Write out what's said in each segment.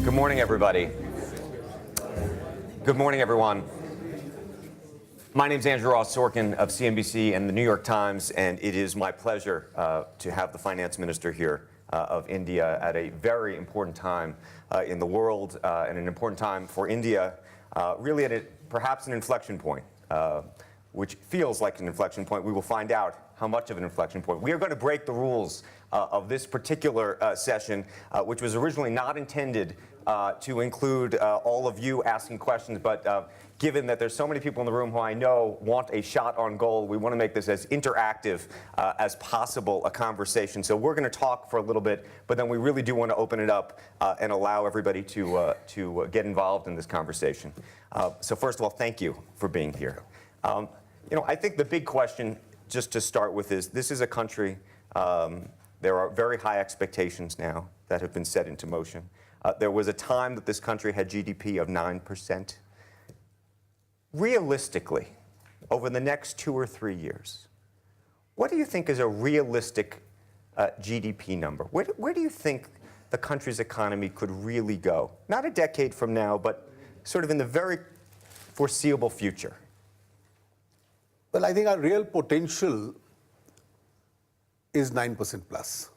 Good morning, everybody. Good morning, everyone. My name is Andrew Ross Sorkin of CNBC and the New York Times, and it is my pleasure to have the finance minister here of India at a very important time in the world and an important time for India, really at perhaps an inflection point, which feels like an inflection point. We will find out how much of an inflection point. We are going to break the rules of this particular session, which was originally not intended to include all of you asking questions, but given that there's so many people in the room who I know want a shot on goal, we want to make this as interactive as possible, a conversation. So we're going to talk for a little bit, but then we really do want to open it up and allow everybody to get involved in this conversation. So first of all, thank you for being here. I think the big question, just to start with, is this is a country, there are very high expectations now that have been set into motion. There was a time that this country had GDP of 9%. Realistically, over the next 2 or 3 years, what do you think is a realistic GDP number? Where do you think the country's economy could really go? Not a decade from now, but sort of in the very foreseeable future. Well, I think our real potential is 9% plus.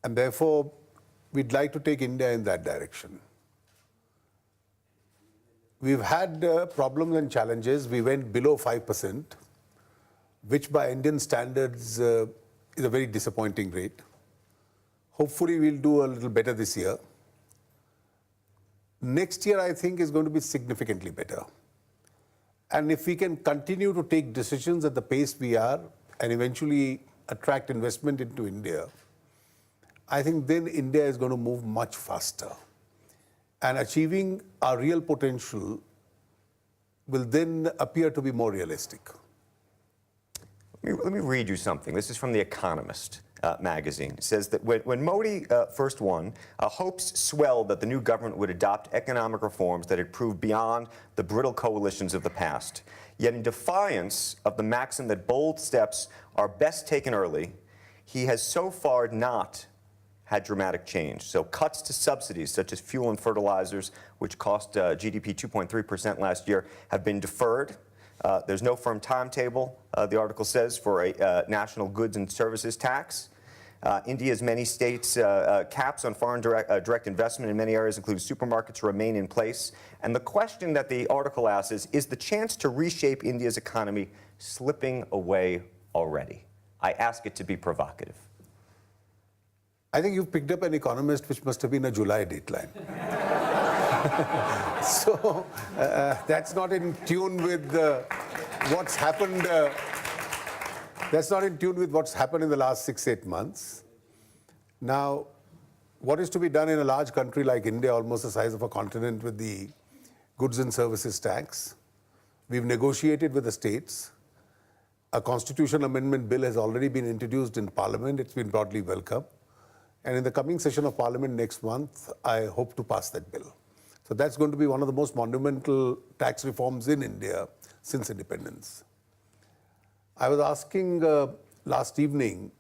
And therefore, we'd like to take India in that direction. We've had problems and challenges. We went below 5%, which by Indian standards is a very disappointing rate. Hopefully, we'll do a little better this year. Next year, I think, is going to be significantly better. And if we can continue to take decisions at the pace we are and eventually attract investment into India, I think then India is going to move much faster. And achieving our real potential will then appear to be more realistic. Let me read you something. This is from The Economist magazine. It says that when Modi first won, hopes swelled that the new government would adopt economic reforms that had proved beyond the brittle coalitions of the past. Yet in defiance of the maxim that bold steps are best taken early, he has so far not had dramatic change. So cuts to subsidies such as fuel and fertilizers, which cost GDP 2.3% last year, have been deferred. There's no firm timetable, the article says, for a national goods and services tax. India's many states' caps on foreign direct investment in many areas, including supermarkets, remain in place. And the question that the article asks is the chance to reshape India's economy slipping away already? I ask it to be provocative. I think you've picked up an economist which must have been a July dateline. So that's not in tune with what's happened. That's not in tune with what's happened in the last 6-8 months. Now, what is to be done in a large country like India, almost the size of a continent, with the goods and services tax? We've negotiated with the states. A constitutional amendment bill has already been introduced in Parliament. It's been broadly welcomed. And in the coming session of Parliament next month, I hope to pass that bill. So that's going to be one of the most monumental tax reforms in India since independence. I was asking last evening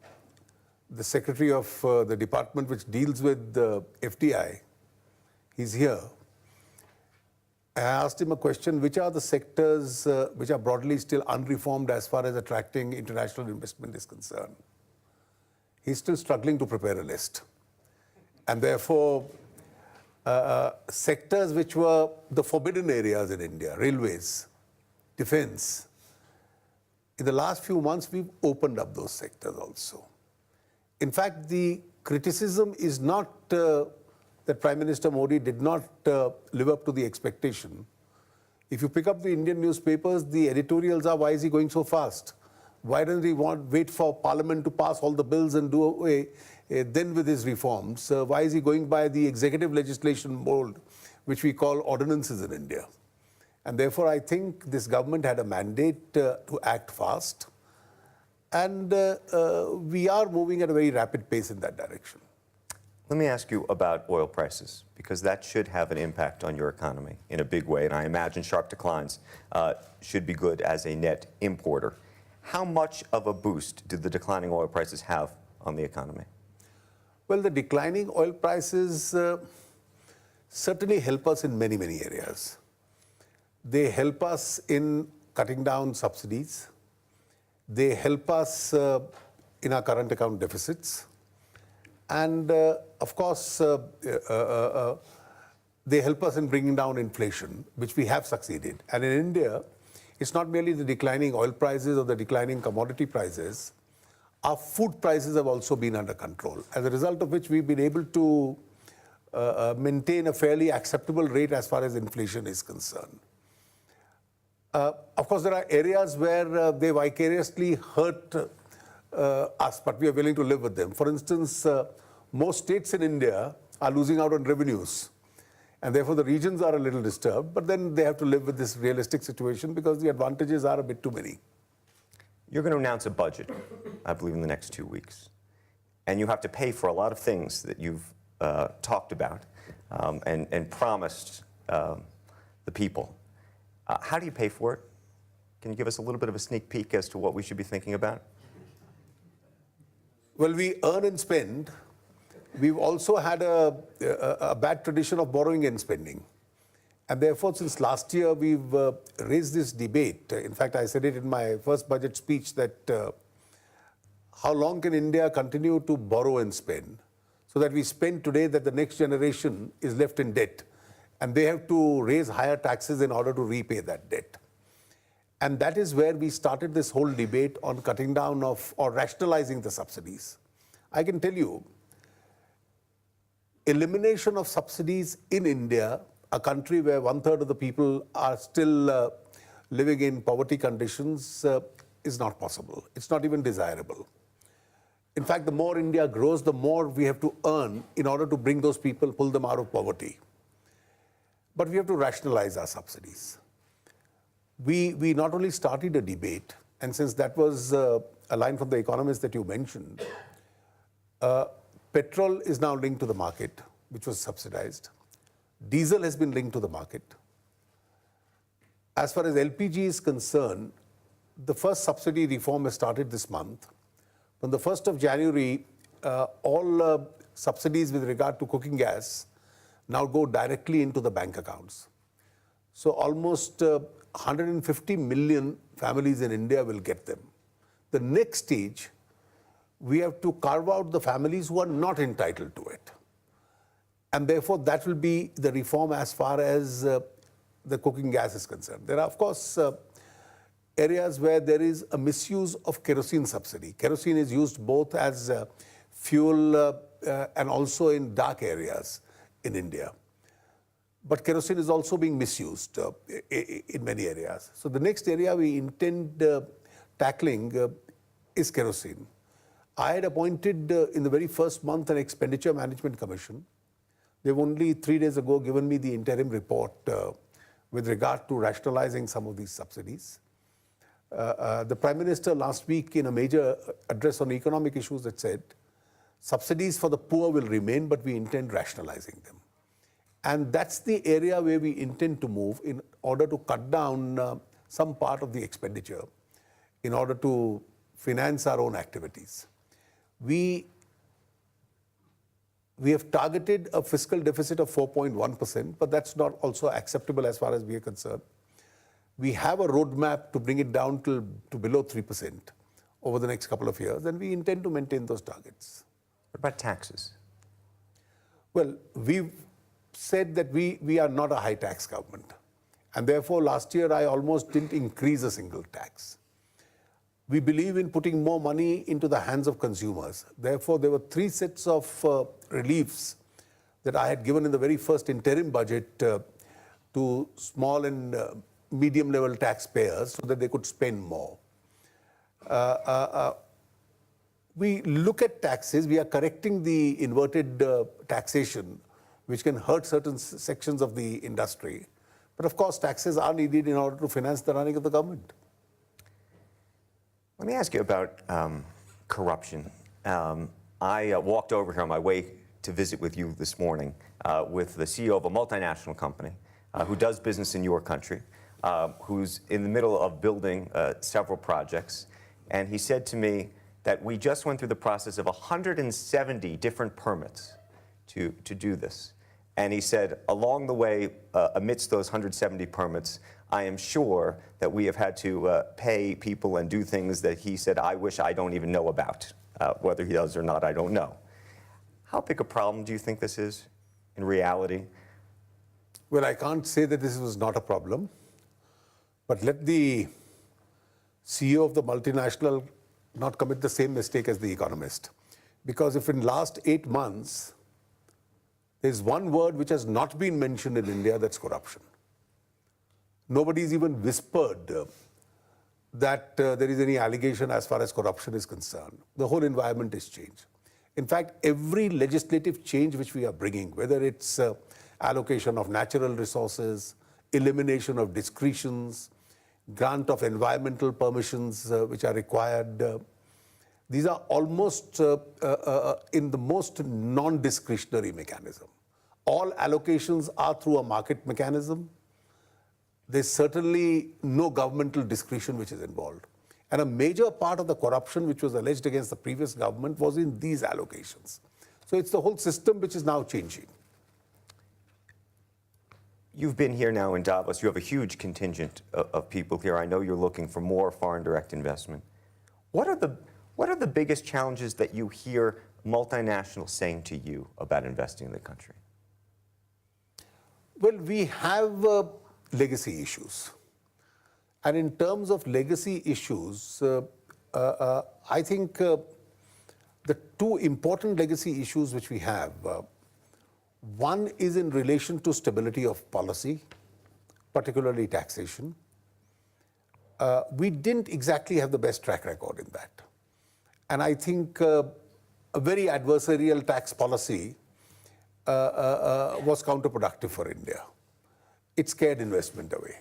the secretary of the department which deals with the FDI, he's here, and I asked him a question: which are the sectors which are broadly still unreformed as far as attracting international investment is concerned? He's still struggling to prepare a list. And therefore, sectors which were the forbidden areas in India, railways, defense, in the last few months, we've opened up those sectors also. In fact, the criticism is not that Prime Minister Modi did not live up to the expectation. If you pick up the Indian newspapers, the editorials are, why is he going so fast? Why doesn't he wait for Parliament to pass all the bills and do away then with his reforms? Why is he going by the executive legislation mold, which we call ordinances in India? And therefore, I think this government had a mandate to act fast. And we are moving at a very rapid pace in that direction. Let me ask you about oil prices, because that should have an impact on your economy in a big way. And I imagine sharp declines should be good as a net importer. How much of a boost did the declining oil prices have on the economy? Well, the declining oil prices certainly help us in many, many areas. They help us in cutting down subsidies. They help us in our current account deficits. And of course, they help us in bringing down inflation, which we have succeeded. And in India, it's not merely the declining oil prices or the declining commodity prices. Our food prices have also been under control, as a result of which we've been able to maintain a fairly acceptable rate as far as inflation is concerned. Of course, there are areas where they vicariously hurt us, but we are willing to live with them. For instance, most states in India are losing out on revenues, and therefore the regions are a little disturbed, but then they have to live with this realistic situation because the advantages are a bit too many. You're going to announce a budget, I believe, in the next 2 weeks. And you have to pay for a lot of things that you've talked about and promised the people. How do you pay for it? Can you give us a little bit of a sneak peek as to what we should be thinking about? Well, we earn and spend. We've also had a bad tradition of borrowing and spending. And therefore, since last year, we've raised this debate. In fact, I said it in my first budget speech that how long can India continue to borrow and spend so that we spend today that the next generation is left in debt and they have to raise higher taxes in order to repay that debt. And that is where we started this whole debate on cutting down of or rationalizing the subsidies. I can tell you, elimination of subsidies in India, a country where 1/3 of the people are still living in poverty conditions, is not possible. It's not even desirable. In fact, the more India grows, the more we have to earn in order to bring those people, pull them out of poverty. But we have to rationalize our subsidies. We not only started a debate, and since that was a line from The Economist that you mentioned, petrol is now linked to the market, which was subsidized. Diesel has been linked to the market. As far as LPG is concerned, the first subsidy reform has started this month. From the 1st of January, all subsidies with regard to cooking gas now go directly into the bank accounts. So almost 150 million families in India will get them. The next stage, we have to carve out the families who are not entitled to it. And therefore, that will be the reform as far as the cooking gas is concerned. There are, of course, areas where there is a misuse of kerosene subsidy. Kerosene is used both as fuel and also in dark areas in India. But kerosene is also being misused in many areas. So the next area we intend tackling is kerosene. I had appointed in the very first month an expenditure management commission. They've only 3 days ago given me the interim report with regard to rationalizing some of these subsidies. The Prime Minister last week in a major address on economic issues had said, subsidies for the poor will remain, but we intend rationalizing them. And that's the area where we intend to move in order to cut down some part of the expenditure in order to finance our own activities. We have targeted a fiscal deficit of 4.1%, but that's not also acceptable as far as we are concerned. We have a roadmap to bring it down to below 3% over the next couple of years, and we intend to maintain those targets. What about taxes? Well, we've said that we are not a high tax government. And therefore, last year, I almost didn't increase a single tax. We believe in putting more money into the hands of consumers. Therefore, there were 3 sets of reliefs that I had given in the very first interim budget to small and medium level taxpayers so that they could spend more. We look at taxes, we are correcting the inverted taxation, which can hurt certain sections of the industry. But of course, taxes are needed in order to finance the running of the government. Let me ask you about corruption. I walked over here on my way to visit with you this morning with the CEO of a multinational company who does business in your country, who's in the middle of building several projects. And he said to me that we just went through the process of 170 different permits to do this. And he said, along the way, amidst those 170 permits, I am sure that we have had to pay people and do things that he said, I wish I don't even know about. Whether he does or not, I don't know. How big a problem do you think this is in reality? Well, I can't say that this was not a problem, but let the CEO of the multinational not commit the same mistake as the economist. Because if in last 8 months, there's one word which has not been mentioned in India, that's corruption. Nobody's even whispered that there is any allegation as far as corruption is concerned. The whole environment is changed. In fact, every legislative change which we are bringing, whether it's allocation of natural resources, elimination of discretions, grant of environmental permissions which are required, these are almost in the most non-discretionary mechanism. All allocations are through a market mechanism. There's certainly no governmental discretion which is involved. And a major part of the corruption which was alleged against the previous government was in these allocations. So it's the whole system which is now changing. You've been here now in Davos. You have a huge contingent of people here. I know you're looking for more foreign direct investment. What are the biggest challenges that you hear multinationals saying to you about investing in the country? Well, we have legacy issues. And in terms of legacy issues, I think the two important legacy issues which we have, one is in relation to stability of policy, particularly taxation. We didn't exactly have the best track record in that. And I think a very adversarial tax policy was counterproductive for India. It scared investment away.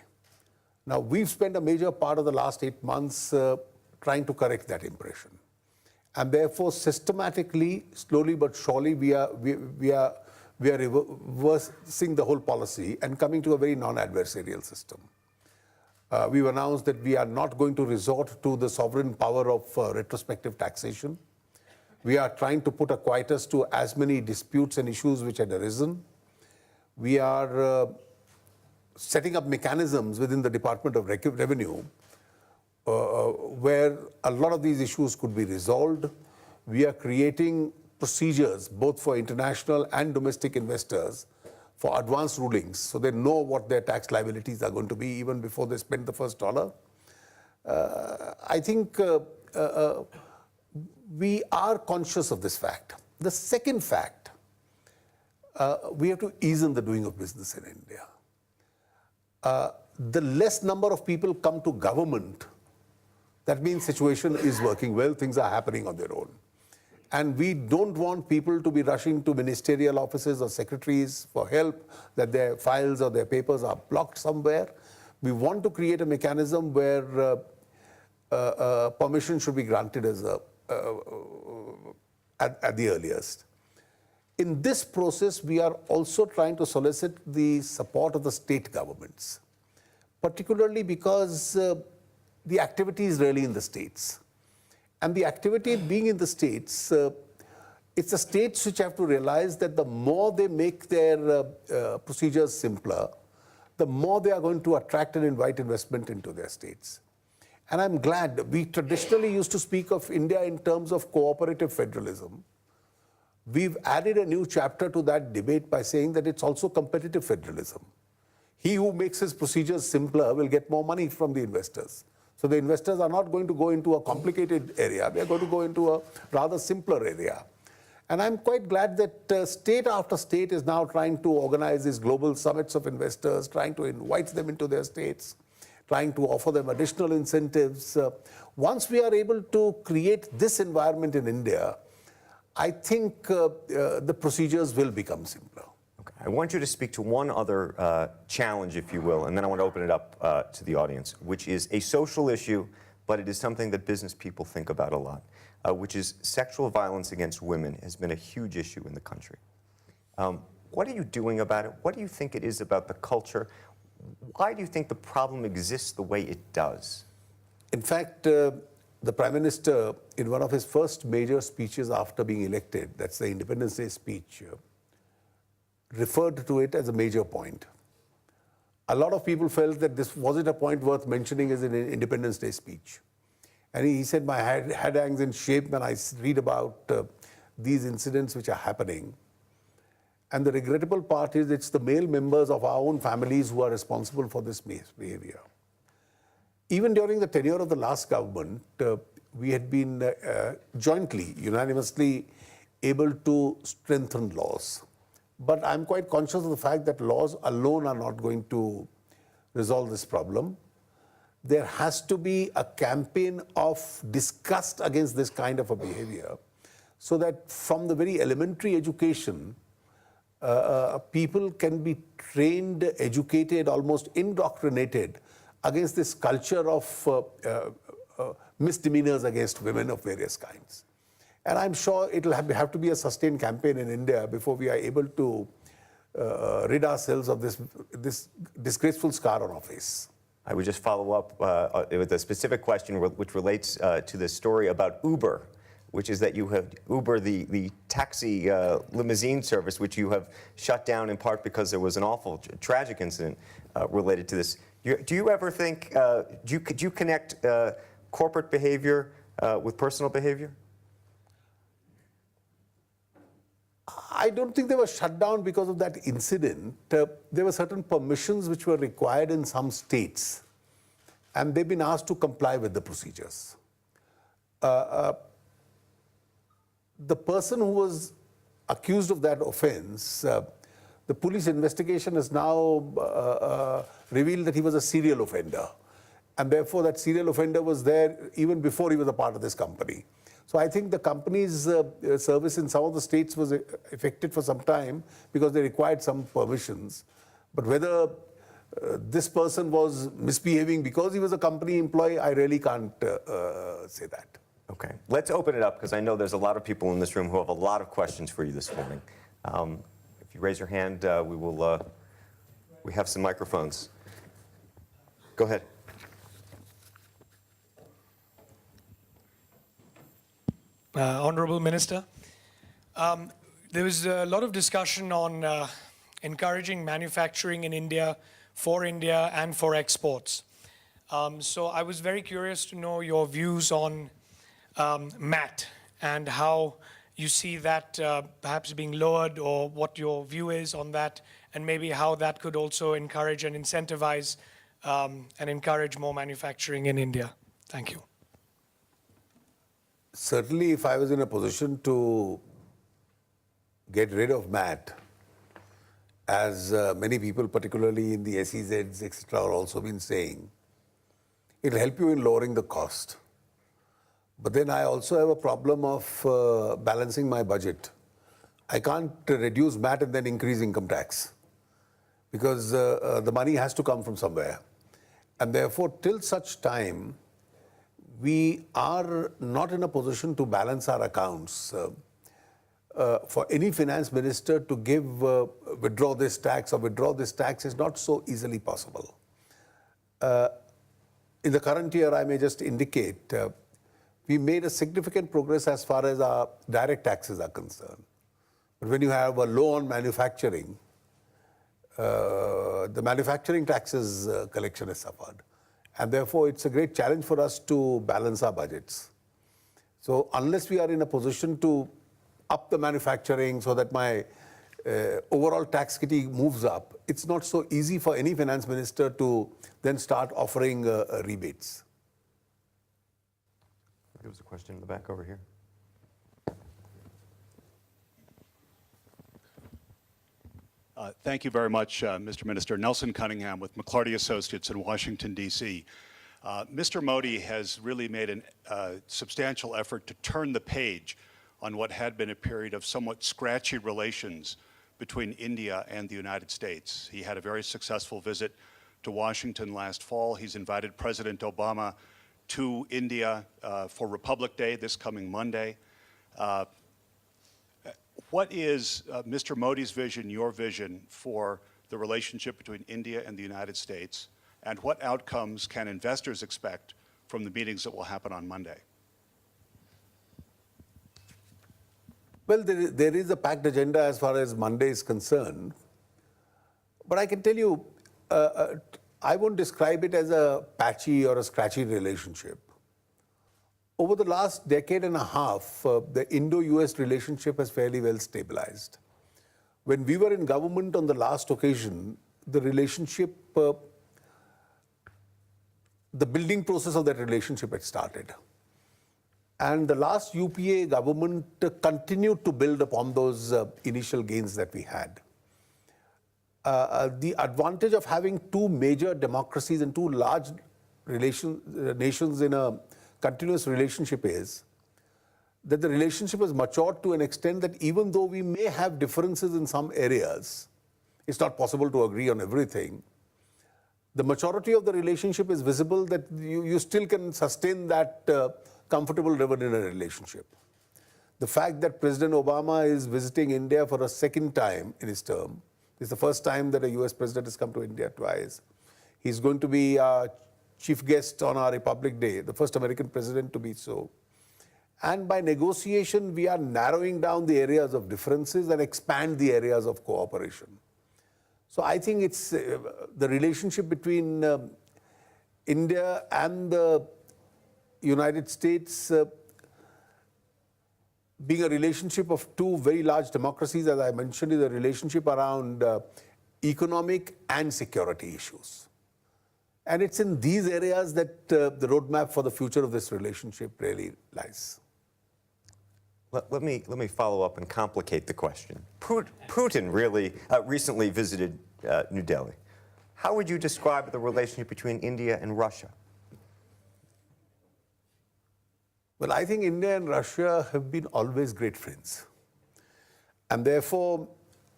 Now, we've spent a major part of the last 8 months trying to correct that impression. And therefore, systematically, slowly but surely, we are reversing the whole policy and coming to a very non-adversarial system. We've announced that we are not going to resort to the sovereign power of retrospective taxation. We are trying to put a quietus to as many disputes and issues which had arisen. We are setting up mechanisms within the Department of Revenue where a lot of these issues could be resolved. We are creating procedures both for international and domestic investors for advanced rulings, so they know what their tax liabilities are going to be even before they spend the first dollar. I think we are conscious of this fact. The second fact, we have to ease in the doing of business in India. The less number of people come to government, that means situation is working well, things are happening on their own. And we don't want people to be rushing to ministerial offices or secretaries for help, that their files or their papers are blocked somewhere. We want to create a mechanism where permission should be granted as at the earliest. In this process, we are also trying to solicit the support of the state governments, particularly because the activity is really in the states. And the activity being in the states, it's the states which have to realize that the more they make their procedures simpler, the more they are going to attract and invite investment into their states. And I'm glad, we traditionally used to speak of India in terms of cooperative federalism. We've added a new chapter to that debate by saying that it's also competitive federalism. He who makes his procedures simpler will get more money from the investors. So the investors are not going to go into a complicated area, they're going to go into a rather simpler area. And I'm quite glad that state after state is now trying to organize these global summits of investors, trying to invite them into their states, trying to offer them additional incentives. Once we are able to create this environment in India, I think the procedures will become simpler. Okay. I want you to speak to one other challenge, if you will, and then I want to open it up to the audience, which is a social issue, but it is something that business people think about a lot, which is sexual violence against women has been a huge issue in the country. What are you doing about it? What do you think it is about the culture? Why do you think the problem exists the way it does? In fact, the Prime Minister, in one of his first major speeches after being elected, that's the Independence Day speech, referred to it as a major point. A lot of people felt that this wasn't a point worth mentioning as an Independence Day speech. And he said, my head hangs in shape when I read about these incidents which are happening. And the regrettable part is it's the male members of our own families who are responsible for this behavior. Even during the tenure of the last government, we had been jointly, unanimously able to strengthen laws. But I'm quite conscious of the fact that laws alone are not going to resolve this problem. There has to be a campaign of disgust against this kind of a behavior, so that from the very elementary education, people can be trained, educated, almost indoctrinated against this culture of misdemeanors against women of various kinds. And I'm sure it'll have to be a sustained campaign in India before we are able to rid ourselves of this disgraceful scar on our face. I would just follow up with a specific question which relates to the story about Uber, which is that you have Uber, the taxi limousine service, which you have shut down in part because there was an awful, tragic incident related to this. Do you ever think, could you connect corporate behavior with personal behavior? I don't think they were shut down because of that incident. There were certain permissions which were required in some states, and they've been asked to comply with the procedures. The person who was accused of that offense, the police investigation has now revealed that he was a serial offender. And therefore, that serial offender was there even before he was a part of this company. So I think the company's service in some of the states was affected for some time because they required some permissions. But whether this person was misbehaving because he was a company employee, I really can't say that. Okay, let's open it up because I know there's a lot of people in this room who have a lot of questions for you this morning. If you raise your hand, we have some microphones. Go ahead. Honorable Minister, there was a lot of discussion on encouraging manufacturing in India, for India and for exports. So I was very curious to know your views on MAT and how you see that perhaps being lowered, or what your view is on that, and maybe how that could also encourage and incentivize and encourage more manufacturing in India. Thank you. Certainly, if I was in a position to get rid of MAT, as many people, particularly in the SEZs, etc., are also been saying, it'll help you in lowering the cost. But then I also have a problem of balancing my budget. I can't reduce MAT and then increase income tax, because the money has to come from somewhere. And therefore, till such time, we are not in a position to balance our accounts. For any finance minister to give, withdraw this tax or withdraw this tax is not so easily possible. In the current year, I may just indicate, we made a significant progress as far as our direct taxes are concerned. But when you have a low on manufacturing, the manufacturing taxes collection has suffered. And therefore, it's a great challenge for us to balance our budgets. So unless we are in a position to up the manufacturing so that my overall tax kitty moves up, it's not so easy for any finance minister to then start offering rebates. There was a question in the back over here. Thank you very much, Mr. Minister. Nelson Cunningham with McClarty Associates in Washington, D.C. Mr. Modi has really made a substantial effort to turn the page on what had been a period of somewhat scratchy relations between India and the United States. He had a very successful visit to Washington last fall. He's invited President Obama to India for Republic Day this coming Monday. What is Mr. Modi's vision, your vision, for the relationship between India and the United States, and what outcomes can investors expect from the meetings that will happen on Monday? Well, there is a packed agenda as far as Monday is concerned. But I can tell you, I won't describe it as a patchy or a scratchy relationship. Over the last decade and a half, the Indo-US relationship has fairly well stabilized. When we were in government on the last occasion, the relationship, the building process of that relationship had started. And the last UPA government continued to build upon those initial gains that we had. The advantage of having two major democracies and two large nations in a continuous relationship is that the relationship has matured to an extent that even though we may have differences in some areas, it's not possible to agree on everything. The maturity of the relationship is visible that you still can sustain that comfortable level in a relationship. The fact that President Obama is visiting India for a second time in his term, it's the first time that a US president has come to India twice. He's going to be chief guest on our Republic Day, the first American president to be so. And by negotiation, we are narrowing down the areas of differences and expand the areas of cooperation. So I think it's the relationship between India and the United States being a relationship of two very large democracies, as I mentioned, is a relationship around economic and security issues. And it's in these areas that the roadmap for the future of this relationship really lies. Let me follow up and complicate the question. Putin really recently visited New Delhi. How would you describe the relationship between India and Russia? Well, I think India and Russia have been always great friends. And therefore,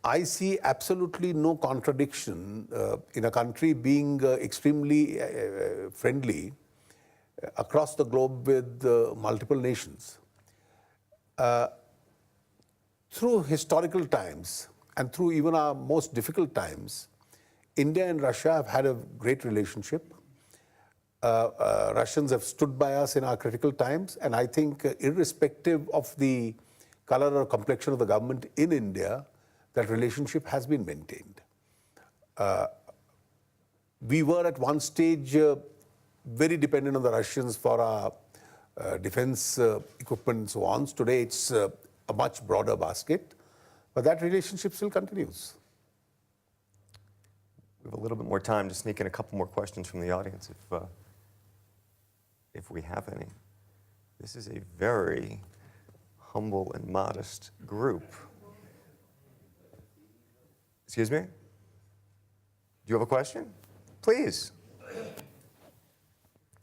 I see absolutely no contradiction in a country being extremely friendly across the globe with multiple nations. Through historical times and through even our most difficult times, India and Russia have had a great relationship. Russians have stood by us in our critical times, and I think irrespective of the color or complexion of the government in India, that relationship has been maintained. We were at one stage very dependent on the Russians for our defense equipment and so on. Today it's a much broader basket, but that relationship still continues. We have a little bit more time to sneak in a couple more questions from the audience if we have any. This is a very humble and modest group. Excuse me? Do you have a question? Please.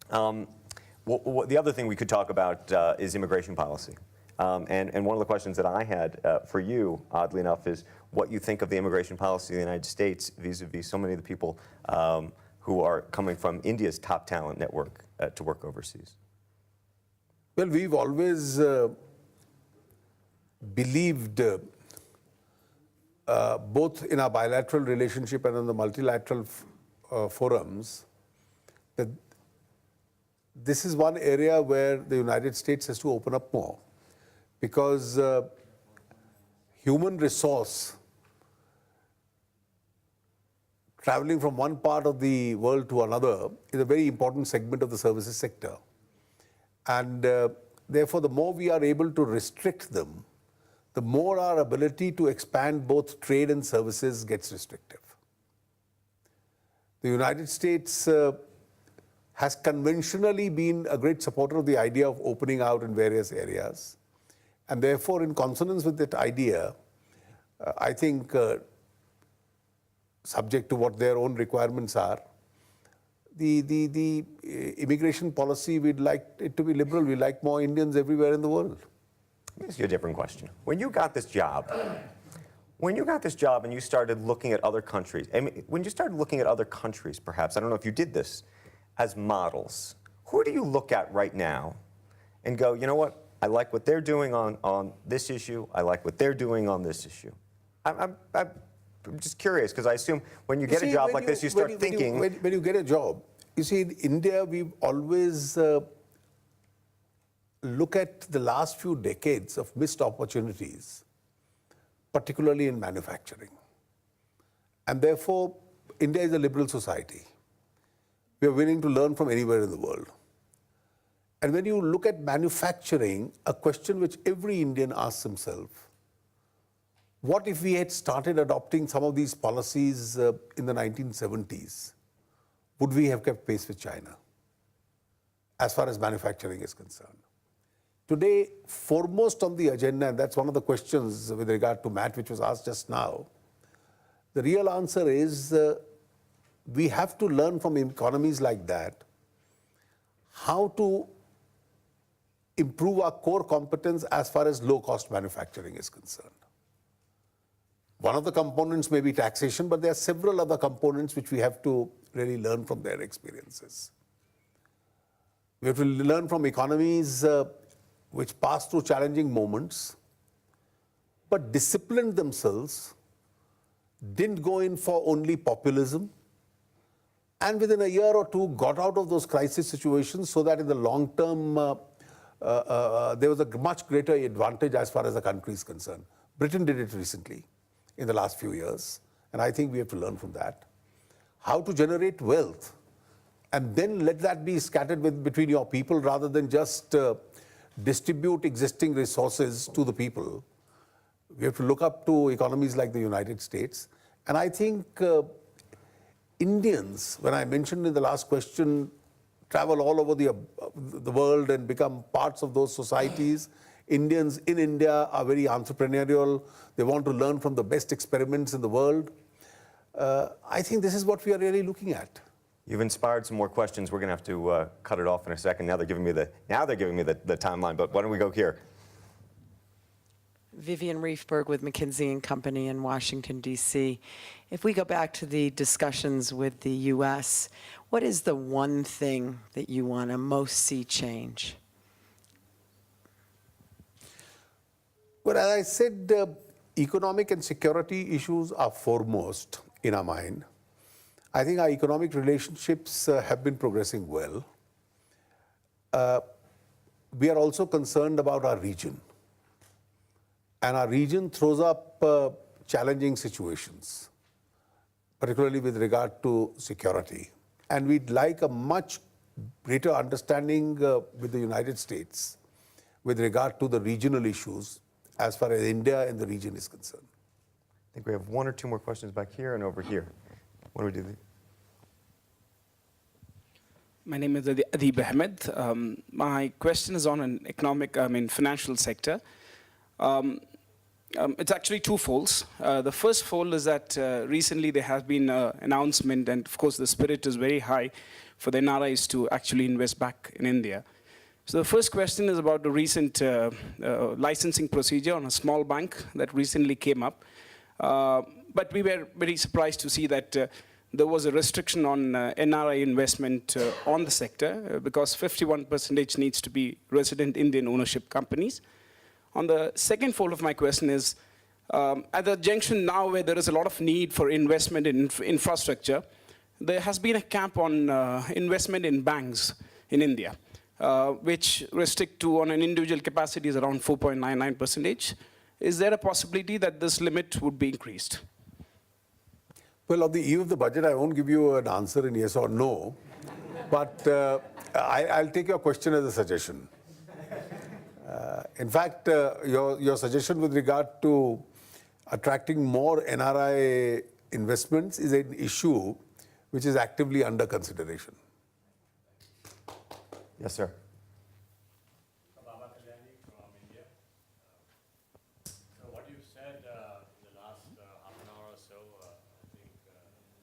The other thing we could talk about is immigration policy. And one of the questions that I had for you, oddly enough, is what you think of the immigration policy of the United States vis-a-vis so many of the people who are coming from India's top talent network to work overseas. Well, we've always believed, both in our bilateral relationship and in the multilateral forums, that this is one area where the United States has to open up more. Because human resource traveling from one part of the world to another is a very important segment of the services sector. And therefore, the more we are able to restrict them, the more our ability to expand both trade and services gets restrictive. The United States has conventionally been a great supporter of the idea of opening out in various areas. And therefore, in consonance with that idea, I think, subject to what their own requirements are, the immigration policy, we'd like it to be liberal. We like more Indians everywhere in the world. Let me ask you a different question. When you got this job and you started looking at other countries, I mean, when you started looking at other countries, perhaps, I don't know if you did this, as models, who do you look at right now and go, you know what, I like what they're doing on this issue, I like what they're doing on this issue? I'm just curious, because I assume when you get a job like this, you start thinking... When you get a job, you see, in India, we've always look at the last few decades of missed opportunities, particularly in manufacturing. And therefore, India is a liberal society. We are willing to learn from anywhere in the world. And when you look at manufacturing, a question which every Indian asks himself, what if we had started adopting some of these policies in the 1970s? Would we have kept pace with China as far as manufacturing is concerned? Today, foremost on the agenda, and that's one of the questions with regard to Matt, which was asked just now, the real answer is we have to learn from economies like that how to improve our core competence as far as low-cost manufacturing is concerned. One of the components may be taxation, but there are several other components which we have to really learn from their experiences. We have to learn from economies which pass through challenging moments, but disciplined themselves, didn't go in for only populism, and within a year or two got out of those crisis situations so that in the long term there was a much greater advantage as far as the country is concerned. Britain did it recently in the last few years, and I think we have to learn from that. How to generate wealth, and then let that be scattered between your people rather than just distribute existing resources to the people. We have to look up to economies like the United States. And I think Indians, when I mentioned in the last question, travel all over the world and become parts of those societies. Indians in India are very entrepreneurial. They want to learn from the best experiments in the world. I think this is what we are really looking at. You've inspired some more questions. We're going to have to cut it off in a second. Now they're giving me the timeline, but why don't we go here? Vivian Reifberg with McKinsey & Company in Washington, D.C. If we go back to the discussions with the U.S., what is the one thing that you want to most see change? Well, as I said, economic and security issues are foremost in our mind. I think our economic relationships have been progressing well. We are also concerned about our region. And our region throws up challenging situations, particularly with regard to security. And we'd like a much greater understanding with the United States with regard to the regional issues as far as India and the region is concerned. I think we have one or two more questions back here and over here. What do we do? My name is Adib Ahmed. My question is on an financial sector. It's actually twofold. The first fold is that recently there has been an announcement, and of course the spirit is very high for the NRIs to actually invest back in India. So the first question is about the recent licensing procedure on a small bank that recently came up. But we were very surprised to see that there was a restriction on NRI investment on the sector because 51% needs to be resident Indian ownership companies. On the second fold of my question is, at the junction now where there is a lot of need for investment in infrastructure, there has been a cap on investment in banks in India, which restrict to on an individual capacity is around 4.99%. Is there a possibility that this limit would be increased? Well, on the eve of the budget, I won't give you an answer in yes or no, but I'll take your question as a suggestion. In fact, your suggestion with regard to attracting more NRI investments is an issue which is actively under consideration. Yes, sir. So what you said in the last half an hour or so, I think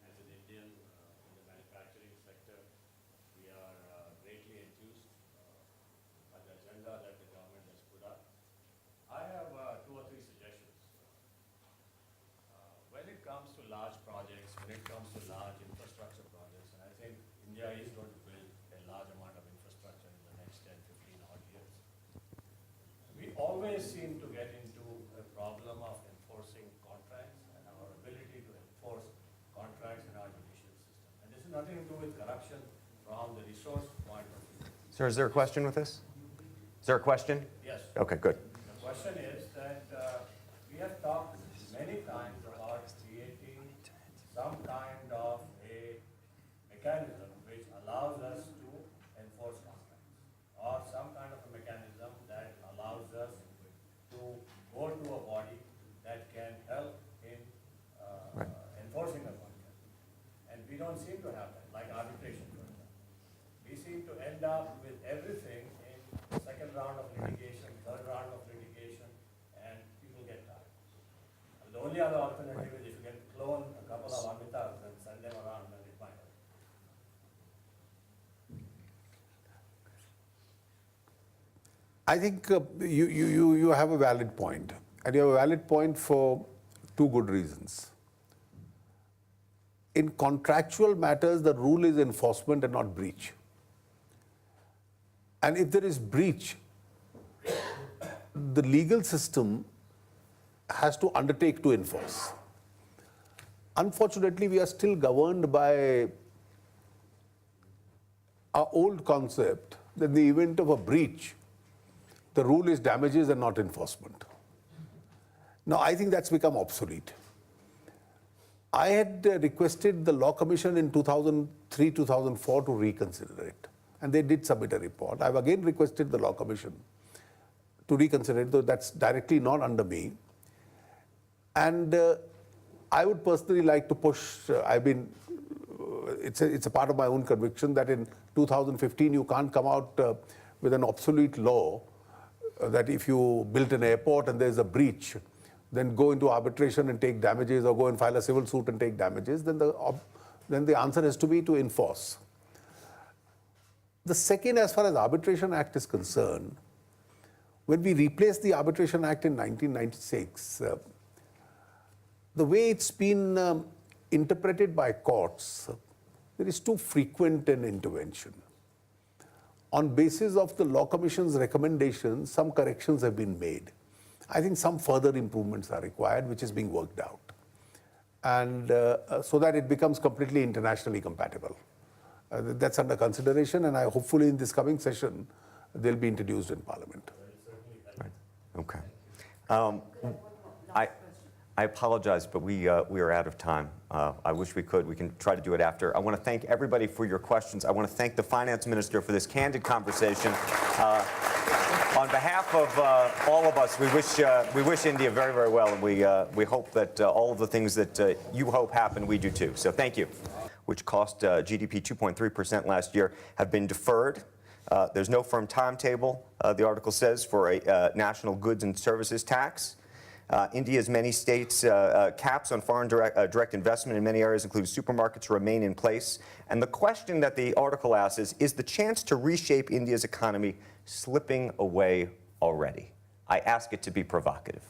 as an Indian in the manufacturing sector, we are greatly enthused by the agenda that the government has put up. I have 2 or 3 suggestions. When it comes to large projects, when it comes to large infrastructure projects, and I think India is going to build a large amount of infrastructure in the next 10, 15 odd years. We always seem to get into a problem of enforcing contracts and our ability to enforce contracts in our judicial system. And this is nothing to do with corruption from the resource point of view. Sir, is there a question with this? Is there a question? Yes. Okay, good. The question is that we have talked many times about creating some kind of a mechanism which allows us to enforce contracts, or some kind of a mechanism that allows us to go to a body that can help in enforcing a contract. And we don't seem to have that, like arbitration, for example. We seem to end up with everything in second round of litigation, third round of litigation, and people get tired. And the only other alternative is if you can clone a couple of Amitabhs and send them around, then it might help. I think you have a valid point, and you have a valid point for two good reasons. In contractual matters, the rule is enforcement and not breach. And if there is breach, the legal system has to undertake to enforce. Unfortunately, we are still governed by our old concept that in the event of a breach, the rule is damages and not enforcement. Now, I think that's become obsolete. I had requested the Law Commission in 2003-2004 to reconsider it, and they did submit a report. I've again requested the Law Commission to reconsider it, though that's directly not under me. And I would personally like to push, it's a part of my own conviction that in 2015 you can't come out with an obsolete law that if you built an airport and there's a breach, then go into arbitration and take damages, or go and file a civil suit and take damages, then the answer has to be to enforce. The second, as far as Arbitration Act is concerned, when we replaced the Arbitration Act in 1996, the way it's been interpreted by courts, there is too frequent an intervention. On basis of the Law Commission's recommendations, some corrections have been made. I think some further improvements are required, which is being worked out, and so that it becomes completely internationally compatible. That's under consideration, and hopefully in this coming session, they'll be introduced in Parliament. Right. Okay. I apologize, but we are out of time. I wish we could. We can try to do it after. I want to thank everybody for your questions. I want to thank the Finance Minister for this candid conversation. On behalf of all of us, we wish India very, very well, and we hope that all of the things that you hope happen, we do too. So thank you. Which cost GDP 2.3% last year, have been deferred. There's no firm timetable, the article says, for a national goods and services tax. India's many states' caps on foreign direct investment in many areas, including supermarkets, remain in place. And the question that the article asks is the chance to reshape India's economy slipping away already? I ask it to be provocative.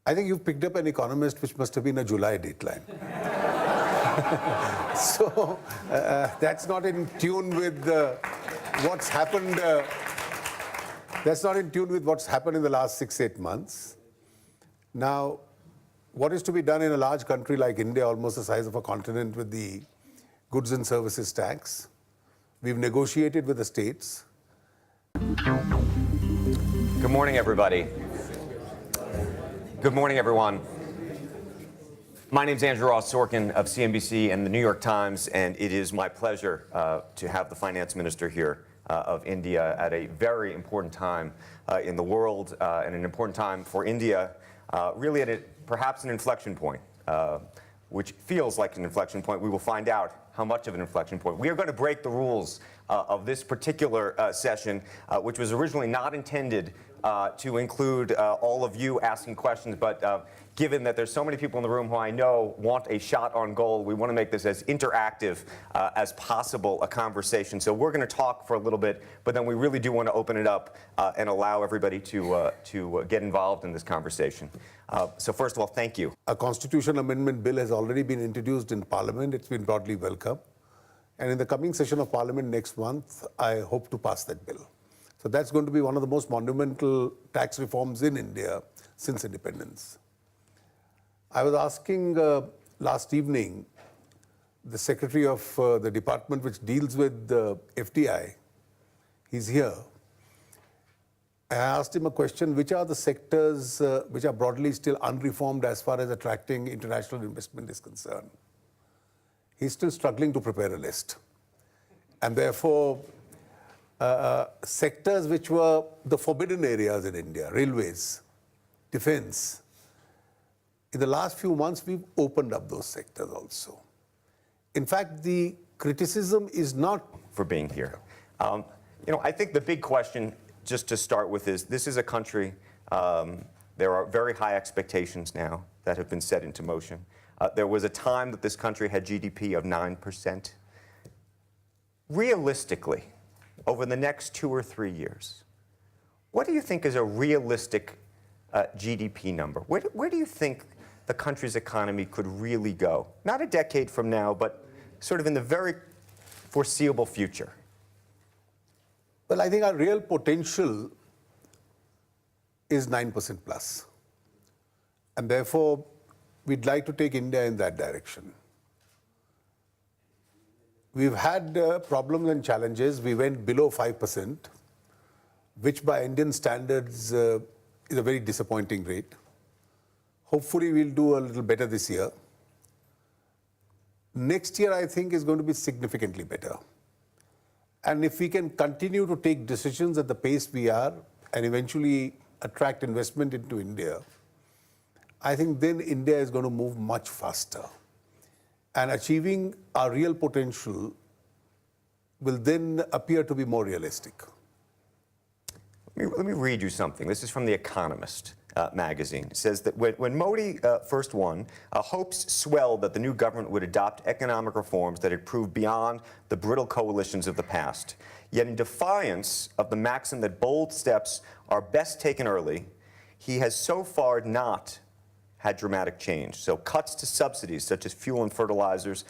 I think you've picked up an economist which must have been a July dateline. So that's not in tune with what's happened. That's not in tune with what's happened in the last 6-8 months. Now, what is to be done in a large country like India, almost the size of a continent, with the goods and services tax? We've negotiated with the states. Good morning, everybody. Good morning, everyone. My name is Andrew Ross Sorkin of CNBC and the New York Times, and it is my pleasure to have the Finance Minister here of India at a very important time in the world and an important time for India, really at perhaps an inflection point, which feels like an inflection point. We will find out how much of an inflection point. We are going to break the rules of this particular session, which was originally not intended to include all of you asking questions, but given that there's so many people in the room who I know want a shot on goal, we want to make this as interactive as possible, a conversation. So we're going to talk for a little bit, but then we really do want to open it up and allow everybody to get involved in this conversation. So first of all, thank you. A constitution amendment bill has already been introduced in Parliament. It's been broadly welcomed. And in the coming session of Parliament next month, I hope to pass that bill. So that's going to be one of the most monumental tax reforms in India since independence. I was asking last evening the Secretary of the department which deals with the FDI, he's here, I asked him a question, which are the sectors which are broadly still unreformed as far as attracting international investment is concerned? He's still struggling to prepare a list. And therefore, sectors which were the forbidden areas in India, railways, defense, in the last few months, we've opened up those sectors also. In fact, the criticism is not for being here. I think the big question, just to start with, is this is a country, there are very high expectations now that have been set into motion. There was a time that this country had GDP of 9%. Realistically, over the next 2 or 3 years, what do you think is a realistic GDP number? Where do you think the country's economy could really go? Not a decade from now, but sort of in the very foreseeable future. Well, I think our real potential is 9% plus. And therefore, we'd like to take India in that direction. We've had problems and challenges. We went below 5%, which by Indian standards is a very disappointing rate. Hopefully, we'll do a little better this year. Next year, I think, is going to be significantly better. And if we can continue to take decisions at the pace we are and eventually attract investment into India, I think then India is going to move much faster. And achieving our real potential will then appear to be more realistic. Let me read you something. This is from The Economist magazine. It says that when Modi first won, hopes swelled that the new government would adopt economic reforms that had proved beyond the brittle coalitions of the past. Yet in defiance of the maxim that bold steps are best taken early, he has so far not had dramatic change. So cuts to subsidies such as fuel and fertilizers,